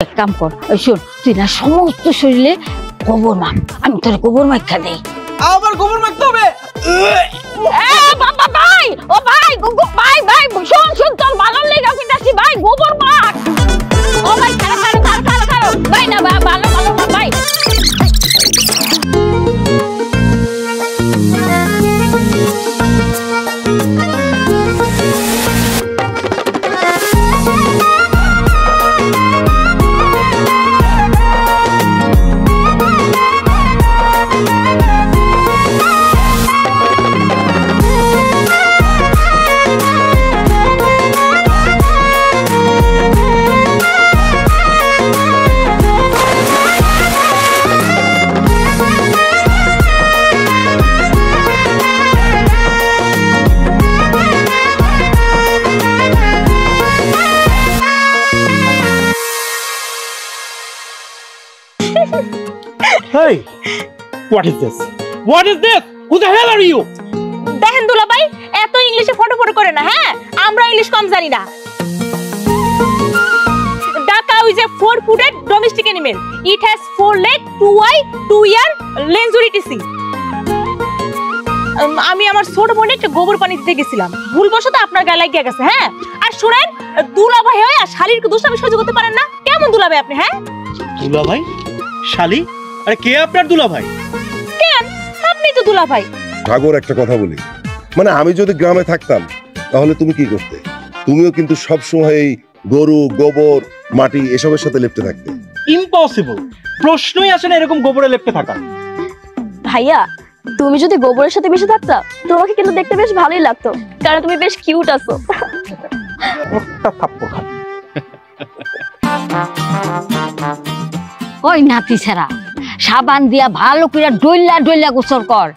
এক কাম কর, ওই শোন, তুই না সমস্ত শরীরে গোবর মাখ, আমি তোর গোবর মাখা দেই। আবার গোবর মাখতে হবে? বাবা ভাই, ও ভাই, ভাই ভাই, শোন শোন, তোর ভালো লেগে কইতাছি ভাই, গোবর মাখ। ও ভাই, খারাপ ভাই, না ভালো না ভাই। Hey, what is this? What is this? Who the hell are you? দেখেন দুলা ভাই, এত ইংলিশে ফটো করে না। হ্যাঁ, আমরা ইংলিশ কম জানি না। The cow is a 4-footed domestic animal. It has 4 legs, 2 eyes, 2 ears, lensory tissue. আমি আমার ছোট বোনে একটা গোবর পানি দিতে গেছিলাম, ভুলবশত আপনার গায়ে লাগিয়ে গেছে। হ্যাঁ, আর শুনেন, দুলা ভাই হয়ে শালীর দুষ্টামি সহ্য করতে পারেন না? কেমন দুলা ভাই আপনি? হ্যাঁ, দুলা ভাই? শালী? আরে কে আপনার দুলা ভাই? কেন, আপনি তো দুলা ভাই। সাগর, একটা কথা বলি, মানে আমি যদি গ্রামে থাকতাম তাহলে তুমি কি করতে? তুমিও কিন্তু সব সময় এই গরু, গোবর, মাটি এসবের সাথে লেপ্টে থাকতে। ইম্পসিবল, প্রশ্নই আসে না এরকম গোবরে লেপ্টে থাকা। ভাইয়া, তুমি যদি গোবরের সাথে মিশে থাকতা তোমাকে কিন্তু দেখতে বেশ ভালোই লাগতো, কারণ তুমি বেশ কিউট আছো। একটা থাপ্পড় খা। ওই নাতি ছাড়া সাবান দিয়া ভালো করে ডইলা গোসল কর,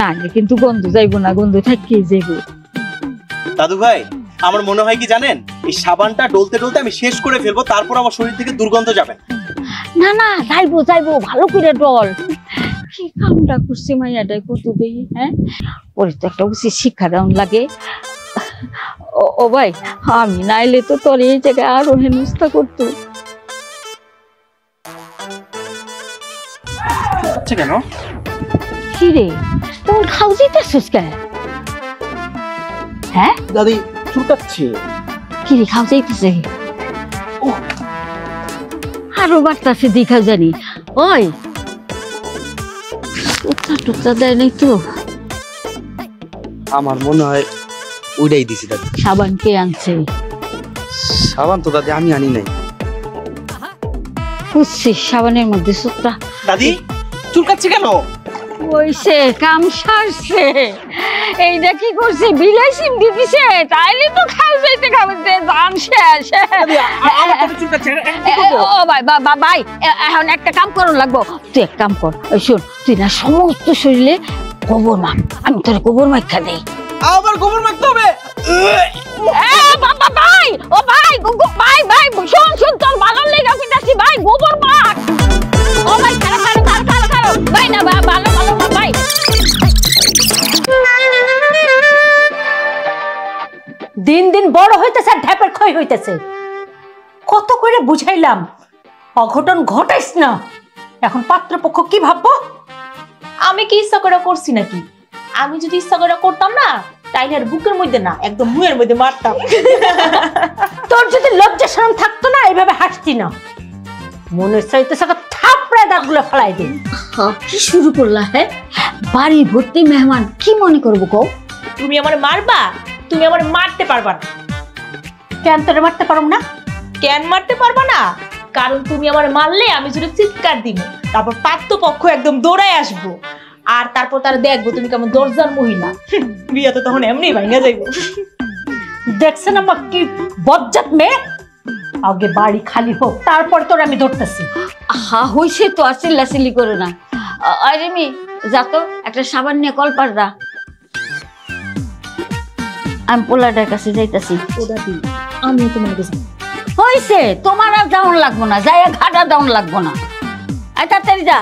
না কিন্তু গন্ধ যাইবো না, গন্ধ থাকি যাইবো। দাদু ভাই, আমার মনে হয় কি জানেন, এই সাবানটা ডলতে ডলতে আমি শেষ করে ফেলবো, তারপর আমার শরীর থেকে দুর্গন্ধ যাবে। না যাইবো ভালো করে ডল। কি কামটা করছি মাইয়াটাই কত দেই। হ্যাঁ, ওর তো একটা উচিত শিক্ষা দেওয়ান লাগে। ও ভাই, আমি নাইলে তো তোর এই জায়গায় আরো হেনস্থা করতো। আচ্ছা, কেন কি রে, তোর খাও যেতেছিস কেন? হ্যাঁ দাদি, চুলকাচ্ছে। কি রে, খাও যাইতেছে? আরো বাড়তাছে দেখা জানি। ওই টুকটা দেয় নাই তো? আমার মনে হয় ওইটাই দিছি দাদি। সাবান কে আনছে? সাবান তো দাদি আমি আনি নাই। বুঝছিস, সাবানের মধ্যে সুতটা। দাদি, চুলকাচ্ছে কেন? ওইসে কাম সারছে। এইটা কি করছে, বিলাই সিম দিয়ে দিছে, তাইলে তো খাও যাইতে খাবে দান শেষ। ও ভাই, এখন একটা কাম করুন লাগবো। তুই এক কাম কর, ওই শোন, তুই না সমস্ত শরীরে গোবর মাখ, আমি তোর গোবর মাখা দেই। আবার গোবর মাখতে হবে? বাবা ভাই, ও ভাই, ভাই শোন শোন, তোর ভালো লেগে কইতাছি ভাই, গোবর মাখ। ও ভাই, খারাপ ভাই, না ভালো না ভাই। দিন দিন বড় হইতেছে আর ঢ্যাপের ক্ষয় হইতেছে। কত করে বুঝাইলাম অঘটন ঘটাইস না, এখন পাত্রপক্ষ কি ভাববো? আমি কি ইচ্ছা করে করছি নাকি? আমি যদি ইচ্ছা করে করতাম না, তাইলে আর বুকের মধ্যে না, একদম মুয়ের মধ্যে মারতাম। তোর যদি লজ্জা শরম থাকতো না, এইভাবে হাসতি না। মনে চাইতেছে থাপড়ায় দাঁতগুলো ফেলাই দিই। কি শুরু করলা? হ্যাঁ, বাড়ি ভর্তি মেহমান, কি মনে করবো কও? তুমি আমার মারবা, তুমি আমার মারতে পারবা না। কেন তোরে মারতে পারো না? কেন মারতে পারবা না? কারণ তুমি আমার মারলে আমি যদি চিৎকার দিব, তারপর পাত্রপক্ষ একদম দৌড়ায় আসবো, আর তারপর তারা দেখবো তুমি কেমন দরজার মহিলা। বিয়া তো তখন এমনি ভাঙা যাইবো। দেখছেন আমার কি বজ্জাত মেয়ে? আগে বাড়ি খালি হোক, তারপর তোর আমি ধরতেছি। হইছে তো, আর চিল্লাচিল্লি করো না। আরে মি, যা তো একটা সাবান নিয়ে কল পার দা, আমি পোলাটার কাছে যাইতাছি। আমিও তোমার কাছে। হইছে, তোমার আর যাওন লাগবো না, যাইয়া ঘাটা যাওন লাগবো না। আয় তাড়াতাড়ি যা।